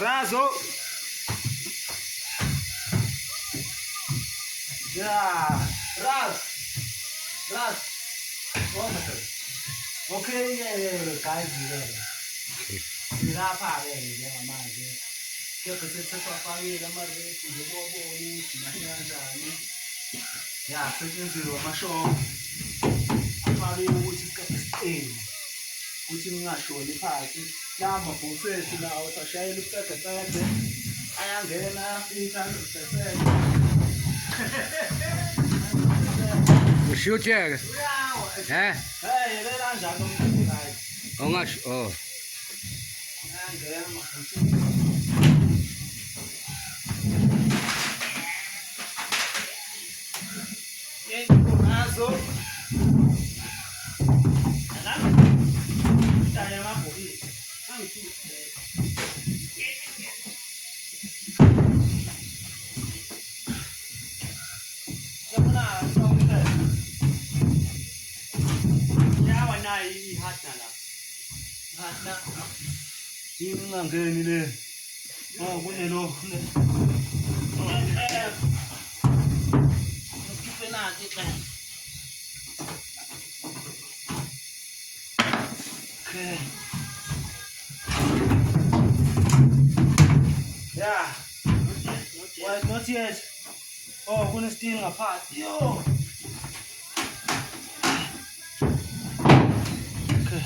Razo. Yeah, Raz. Oh my God. Okay, yeah, guys, Sirapa, yeah, man. Because it's a family, the mother, the yeah, second zero, my show. Family, which is got the which is not sure the party. Now, my process now, so shall look at the fact I am getting up in time Một siêu chè hả? Ông à, Ini nang ni deh. Oh, boleh lo. Kita nak kita. Okay. Yeah. Why not yet? Oh, gonna steal a part. Yo. Okay.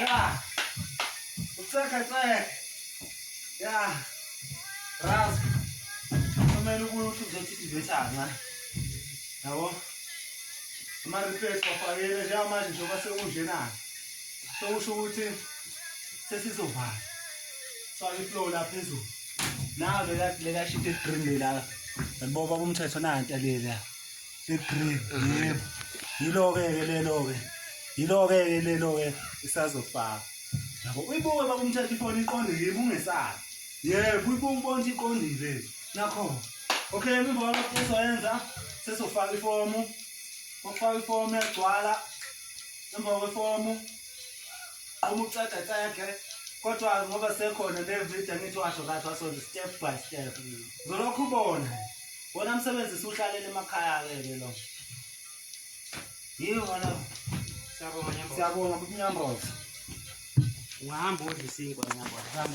Yeah. Yeah. Raz. Kumele ukuthi uzothithibethana. Yabo? Ama request bafakele njengamanje njengoba sekunjena. Sokusho ukuthi sesizovala. So iflow la phezulu. Nawo lela shit egreen lela. Ngoba umthetho nanti lela. Egreen. Yebo. Yilo-ke lelo-ke isazofaka. Yabo uyibuke bakumthetho ifoni iqondile yebo ungesabi. Yebo uyibuke umbona iqondile. Nakho. Okay, imvolo sizoyenza sesofaka ifomu. Ukufaka ifomu yagcwala. Emva kwefomu uma uceda tseke kodwa ngoba sekhona le video ngithi washo kahle waso step by step. Ngolokhu ubona. Bona umsebenzi uhlalela emakhaya ke lo. Yiyo wona. Siyabonga kunyamboza. Ungahamba udle isinkwa nyamboza.